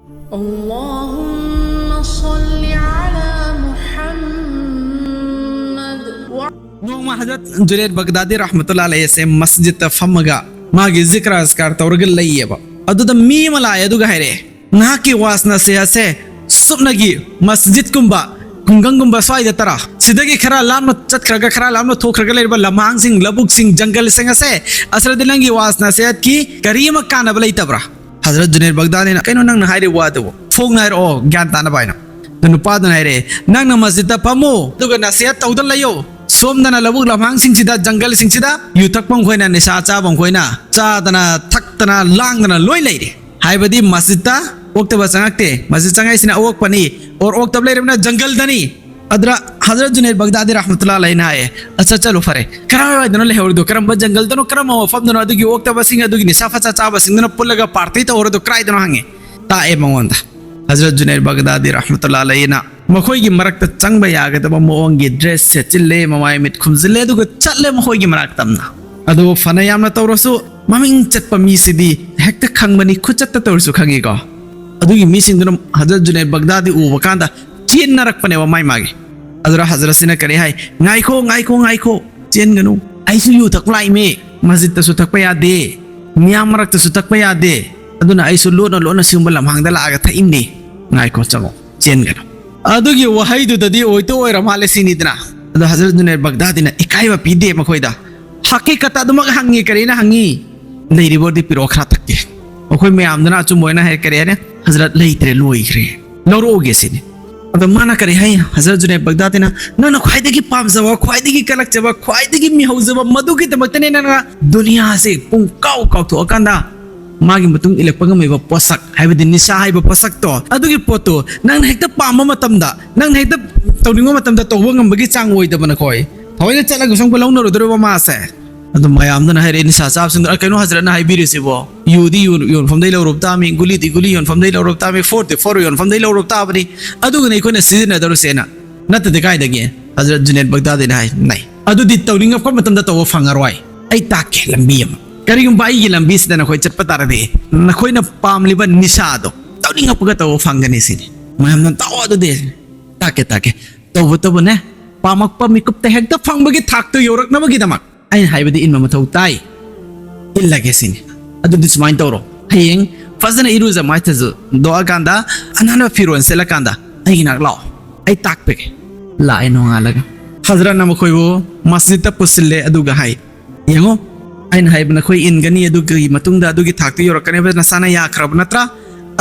Allahumma salli ala Muhammad wa नोमा हजरत Junaid Baghdadi रहमतुल्लाह अलैहि से मस्जिद फमगा मागी जिक्र अस्कार तौरगल लईयबा अदुदा मी मलाय अदुगा हैरे ना की वासना से हसे सुबनगी मस्जिद कुंबा कुंगंगुंबा स्वाइदा तरा सिदगी खरा लाम चतखरगा खरा लाम थोखरगा लेरबा लमांग सिंग लबुक सिंग जंगल सिंग हसे असरदिलंगी वासना से की करीम कानब लईतबरा हजरत जुनैद बगदादी ना कैनो नंग हाइरे वादबो फोंग नायर ओ ज्ञान ताना बायना नुपादन हाइरे नंग मस्जिद फमो दुगा नसिहत तौदल लयो सोमदना लबुक लमांग सिंगसिदा जंगल सिंगसिदा युथकपं खोइना निसा चाबं खोइना चादना थक्तना लांगदना लोय लैरे हाइबदी मस्जिदता ओक्तबा चंगक्ते मस्जिद चंगाइसिना ओक्पनी और ओक्तब लैरबना जंगल दनी अदरा हजरत जुनैद बगदादी रहमतुल्लाह अलैहि नाए अच्छा चलो फरे करायदनो लेहवरदो करम जंगल दनो करम वफमदनो अदुगी ओक्तबा सिंग अदुगी निसा फचा चाबा सिंगदनो पुल्लगा पार्टी तवरदो क्राइदनो हंगे ताए मंगोंदा हजरत जुनैद बगदादी रहमतुल्लाह अलैहि ना मखोइगी मरक्ता चंगबा यागदबा मोंगी ड्रेस से चिल्ले ममाय मिट खुमजिले दुग चले मखोइगी मरक्तमना अदो फना यामना तौरसु ममिंग चटपा मीसिदी हेक्ता खंगबनी खुचत्ता तौरसु खंगेको अदुगी मीसिंदनो हजरत जुनैद बगदादी उबा कांदा चेन्नरक्पने वा माय मागे अदरा हजरत सिना करे हाय ngaiko चेनगनु आइसु यु थकलाई मे मस्जिद तसु थकपा यादे मियाम मरक्तसु थकपा यादे अदुना आइसु लोना सिंबल लमहांगदा लागा थइमने ngaiko चंगो चेनगनु अदुगी वहाइदुददी ओइतो ओइरा माले सिनिदना अदो हजरत जुनैद बगदादीना इकाइबा पीदे मखोइदा हकीकत अदुमग हंगी करेना हंगी लेरिबोदी पिरोखरा तक्के ओखोइ मयामदना अचुमोइना है करेने हजरत लेइत्रे लोइख्रे लौरोगे सिने अदो माना करे हाय हजरत जुनैद बगदादीना नना ख्वाइदगी पामजबा ख्वाइदगी कलकजबा ख्वाइदगी मिहौजबा मदुगी तमक्तने नना दुनिया से पुंकाउ काउथो अकांदा मागी मतुंग इलेक्पगमेबा पोसक हाइबदी निसा हाइबा पोसक तो अदुगी पोतो नंग हेक्ता पामा मतमदा नंग हेक्ता तौनिंगो मतमदा तौबो ngambagi chang oidabana khoi thoina chalaga sangba launaro dorba maase adu mayamdana haire nisa chap sing kaino hazrana haibiri sibo yudi yon famdai lawrop tami guli yon famdai lawrop tami 44 yon famdai lawrop tabani aduga nei koina sizina daru sena natta de kai dagi hazrat junaid bagdadi na nai adu di tauninga ko matamda taw fangarwai ai takke lambiyam करीगुम बाई की लंबी से नखोई चट पता रहे नखोई न पामलिबा निशादो तौनिंग अपगा तो फंगने सिने मयम न ताव दो दे ताके तो बने पामक प मिकुप ते हेक तो फंगबगी थाक तो योरक नबगी दमक आई हाइबदी इन मथौ ताई इल्लागे सिने अदु दिस माइन तोरो हयेंग फजन इरुजा माइतजु दो अगांदा अनाना फिरोन सेला कांदा आई नाक लाओ आई ताक पे ला इ नोंगा लगा हजरत नमखोइबो मस्जिद त पुसिले अदुगा हाई येंगो आइन हाइबना खोई इनगनी अदुगी मतुंगदा अदुगी थाक्ति योरकने बे नसाना याखरब नत्रा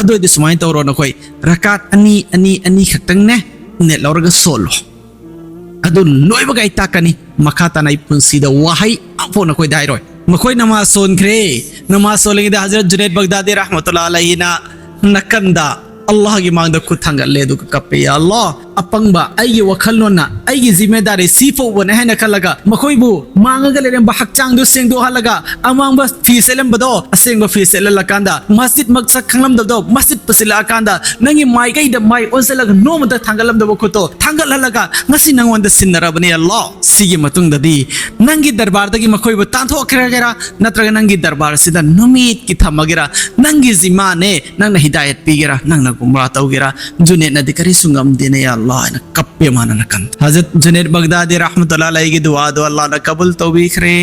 अदुदि सुमाइन तौरो न खोई रकात अनि खक्तंग ने ने लौरगा सोलो अदु लोइबगा इताकनी मखाता नाइ पुंसीदा वहाई अफो न खोई दाइरोय मखोई नमाज सोनख्रे नमाज सोलेंगे हजरत जुनैद बगदादी रहमतुल्लाह अलैहि ना नकंदा अल्लाह की मांगदा खुथंगा ले दु कपे या अल्लाह अपंगबा आइगे वखलनोना आइगे जिम्मेदारी सिफो बने है नखलगा मखोइबु मांगगा लेरम हकचांग दु सेंदो हलगा अमांगबा फीसेलम बदो असेंगबा फीसेल लकांदा मस्जिद मकसद खंगलम दो मस्जिद पसिला कांदा नंगी माइगै द माइ ओनसलगा नोमदा थांगलम दबो खुतो थांगल हलगा ngasi nangwanda sinnarabani Allah sigi matungdadi nangi darbar dagi मखोइबु तांथो खरेगरा नत्रगा नंगी दरबार सिदा नुमित की थमगेरा नंगी जिमाने नंगना हिदायत पीगेरा नंगना गुमरा तौगेरा जुनैद नदी करी सुंगम देने या अल्लाह न कप्पे माना न कंत हजरत जुनैद बगदादी रहमतुल्लाह अलैहि की दुआ दो अल्लाह न कबूल तौबीखरे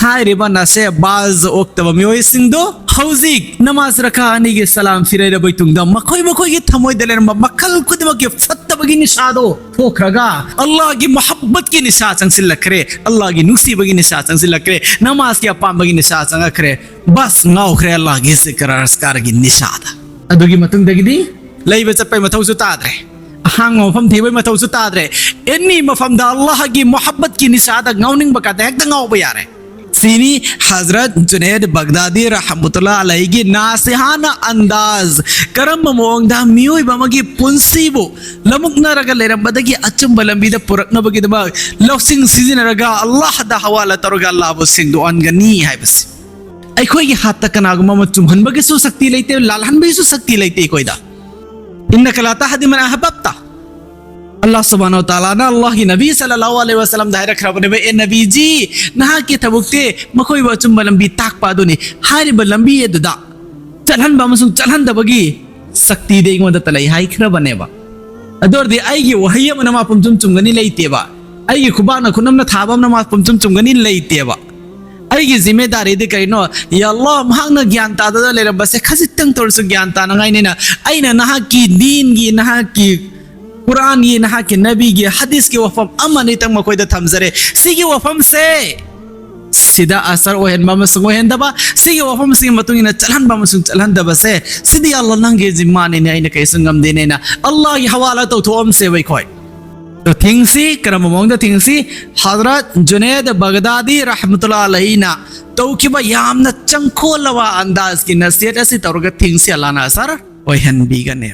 हाय रे बना से बाज ओक्तब mioisingbu हौजिक नमाज रखा अनि के सलाम फिरेर बैतुंगदा मखोइ की थमोय देलेर मखल खुदम के फत्तबगी निशादो फोखरगा अल्लाह की मोहब्बत की निशा चंगसिल लखरे अल्लाह की नुक्सीबगी निशा चंगसिल लखरे नमाज की अपामबगी निशा चंगखरे बस ngaukhre अल्लाह की जिक्र अस्कार की निशादा अदुगी मतुंगदगी लैबे चप्पै मथौसु ताद्रे हांग मफम थेबै मथौसु ताद्रे एनी मफम दा अल्लाह की मोहब्बत की निशादा ngauning बका हेक्ता ngauबा यारे सिनी हजरत जुनैद बगदादी रहमतुल्लाह अलैहि की नासिहाना अंदाज करम मोंगदा मियोय बमगी पुंसीबो लमुकनरगा लेरंबदगी अचुंब लंबीदा पुरकनबगी दमा लौसिंग सिजिनरगा अल्लाह दा हवाला तरगा अल्लाह बो सिंदु अनगनी हाइबस अखोई हाथ कनागुमा चुमहनबगी सु शक्ति लेते लालहनबगी सु शक्ति लेते कोइदा इन्नका ला तहदी मन अहबब्ता अल्लाह सुब्हानहु व तआला ना अल्लाह की नबी सल्लल्लाहु अलैहि वसल्लम दायरा खराबने बे ए नबी जी नहा के थबुकते मखोई व चुम लंबी ताक पादुनी हारि ब लंबी एदुदा चलहन बा मसुं चलहन दबगी शक्ति दे इंगोंद तलाई हाई खरबनेबा अदोरदि आइगी वहय मन मा पुमचुम चुमगनी लेतेबा आइगी खुबाना खुनमना थाबम मा पुमचुम चुमगनी लेतेबा आइगी जिम्मेदारी दे करिनो या अल्लाह महांगना ज्ञान तादा लेरबसे खजितंग तोरसु ज्ञान तानांगाइनेना आइना नहा की दीन गी नहा की कुरान गी नहा की नबी गी हदीस की वफम अमनी तंग मकोइदा थमजरे सिगी वफम से सिदा असर ओहेन ममसुंग ओहेन दबा सिगी वफम सिगी मतुंगिना चलहन बमसुंग चलहन दबा से सिदी अल्लाह नंगे जिम्माने ने आइना कैसंगम देने ना अल्लाह की हवाला तो थोम से वही खोय तो थिंगसी करम मोंग थिंगसी हजरत जुनैद बगदादी रहमतुल्लाह अलैहि ना तौखिबा यामना चंखोलवा अंदाज की नसीहत ऐसी तौरग थिंगसी अल्लाह ना असर ओहेन बीगने